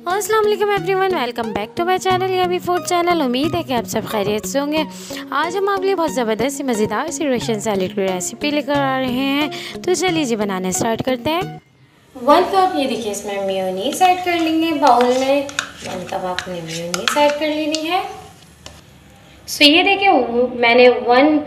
अस्सलाम वालेकुम everyone, welcome back to my channel yummy food channel. उम्मीद है कि आप सब खैरियत से होंगे। आज हम आपके लिए बहुत ज़बरदस्त सी मज़ेदार सी रशियन सैलेड की रेसिपी लेकर आ रहे हैं। तो चलिए जी बनाने स्टार्ट करते हैं। 1 कप ये देखिए इसमें मेयोनीज ऐड कर लेंगे बाउल में। 1 कप आपने मेयोनीज ऐड कर लेनी है। सो ये देखिए मैंने 1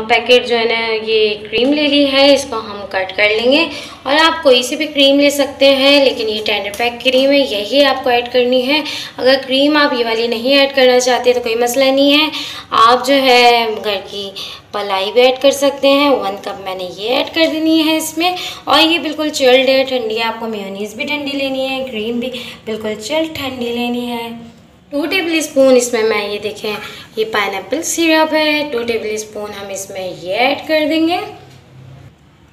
पैकेट जो है ना ये क्रीम ले ली है। इसको हम कट कर लेंगे और आप कोई सी भी क्रीम ले सकते हैं, लेकिन ये टेंडर पैक क्रीम है, यही आपको ऐड करनी है। अगर क्रीम आप ये वाली नहीं ऐड करना चाहते तो कोई मसला नहीं है, आप जो है घर की मलाई भी ऐड कर सकते हैं। 1 कप मैंने ये ऐड कर देनी है इसमें। और ये बिल्कुल चिल्ड है, ठंडी है। आपको मेयोनीज भी ठंडी लेनी है, क्रीम भी बिल्कुल चिल्ड ठंडी लेनी है। 2 टेबल स्पून इसमें मैं ये देखें ये पाइनएप्पल सिरप है। 2 टेबल स्पून हम इसमें ये ऐड कर देंगे।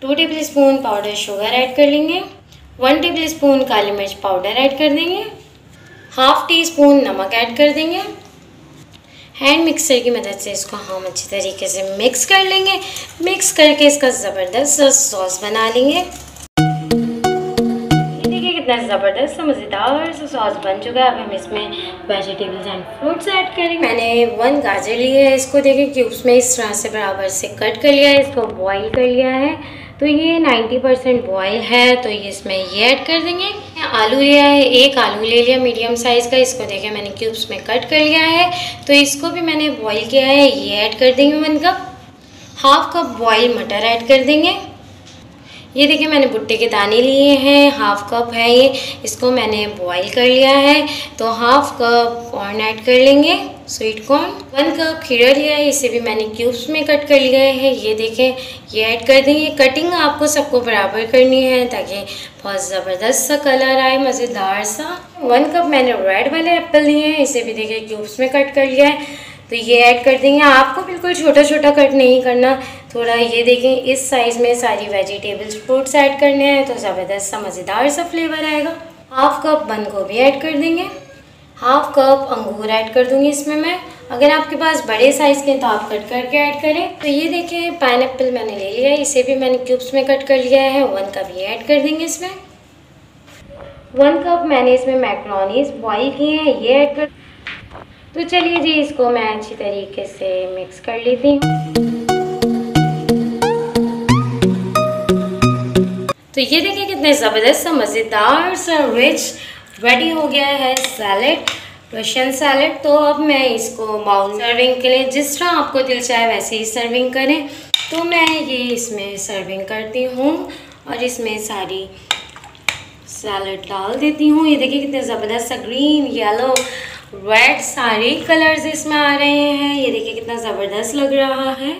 2 table spoon powder sugar add कर लेंगे। 1 टेबल स्पून काली मिर्च पाउडर ऐड कर देंगे। हाफ टी स्पून नमक ऐड कर देंगे। हैंड मिक्सर की मदद से इसको हम अच्छी तरीके से मिक्स कर लेंगे। मिक्स करके इसका ज़बरदस्त सॉस बना लेंगे। कितना ज़बरदस्त मज़ेदार सा सॉस बन चुका है। अब हम इसमें वेजिटेबल्स एंड फ्रूट्स ऐड करेंगे। मैंने 1 गाजर लिया है, इसको देखिए क्यूब्स में इस तरह से बराबर से कट कर लिया है। इसको बॉईल कर लिया है, तो ये 90% बॉयल है, तो ये इसमें ये ऐड कर देंगे। आलू लिया है, 1 आलू ले लिया मीडियम साइज़ का। इसको देखिए मैंने क्यूब्स में कट कर लिया है, तो इसको भी मैंने बॉईल किया है, ये ऐड कर देंगे 1 कप। हाफ कप बॉयल मटर ऐड कर देंगे। ये देखिए मैंने भुट्टे के दाने लिए हैं, हाफ कप है ये, इसको मैंने बॉईल कर लिया है। तो हाफ कप कॉर्न ऐड कर लेंगे, स्वीट कॉर्न। 1 कप खीरा लिया है, इसे भी मैंने क्यूब्स में कट कर लिया है। ये देखें ये ऐड कर देंगे। कटिंग आपको सबको बराबर करनी है ताकि बहुत ज़बरदस्त सा कलर आए, मज़ेदार सा। 1 कप मैंने रेड वाले एप्पल लिए हैं, इसे भी देखिए क्यूब्स में कट कर लिया है, तो ये ऐड कर देंगे। आपको बिल्कुल छोटा छोटा कट नहीं करना, थोड़ा ये देखें इस साइज़ में सारी वेजिटेबल्स फ्रूट्स ऐड करने हैं, तो ज़बरदस्त सा मज़ेदार सा फ्लेवर आएगा। हाफ कप बंद गोभी ऐड कर देंगे। हाफ कप अंगूर ऐड कर दूंगी इसमें मैं। अगर आपके पास बड़े साइज़ के तो आप कट करके ऐड करें। तो ये देखें पाइनएप्पल मैंने ले लिया है, इसे भी मैंने क्यूब्स में कट कर लिया है। 1 कप ये ऐड कर देंगे इसमें। 1 कप मैंने इसमें मैक्रोनीज बॉईल किए हैं, ये ऐड कर। तो चलिए जी इसको मैं अच्छी तरीके से मिक्स कर लेती हूँ। तो ये देखिए कितने ज़बरदस्त सा मज़ेदार सा रिच रेडी हो गया है सैलेड, रशियन सैलेड। तो अब मैं इसको बाउल सर्विंग के लिए जिस तरह आपको दिल चाहे वैसे ही सर्विंग करें। तो मैं ये इसमें सर्विंग करती हूँ और इसमें सारी सैलेड डाल देती हूँ। ये देखिए कितने ज़बरदस्त सा ग्रीन, येलो, रेड सारे कलर्स इसमें आ रहे हैं। ये देखिए कितना ज़बरदस्त लग रहा है।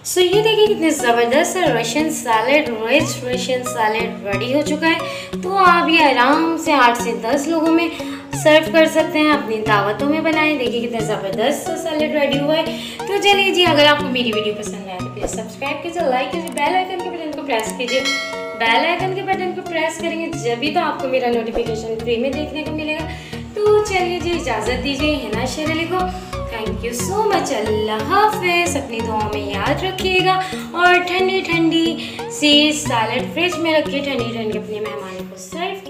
सो ये देखिए कितने ज़बरदस्त Russian salad, rich Russian salad ready हो चुका है। तो आप ये आराम से 8 से 10 लोगों में सर्व कर सकते हैं, अपनी दावतों में बनाएं। देखिए कितना ज़बरदस्त सैलेड रेडी हुआ है। तो चलिए जी अगर आपको मेरी वीडियो पसंद आए तो प्लीज़ सब्सक्राइब कीजिए, लाइक कीजिए, बेल आइकन के बटन को प्रेस कीजिए। बेल आइकन के बटन को प्रेस करेंगे जब तो आपको मेरा नोटिफिकेशन फ्री में देखने को मिलेगा। तो चलिए जी इजाज़त दीजिए हिना शेर अली को। Thank you so much. अल्लाह हाफिज़। अपनी दुआओं में याद रखिएगा और ठंडी ठंडी सी सैलेड फ्रिज में रखिए, ठंडी ठंडी अपने मेहमानों को सर्व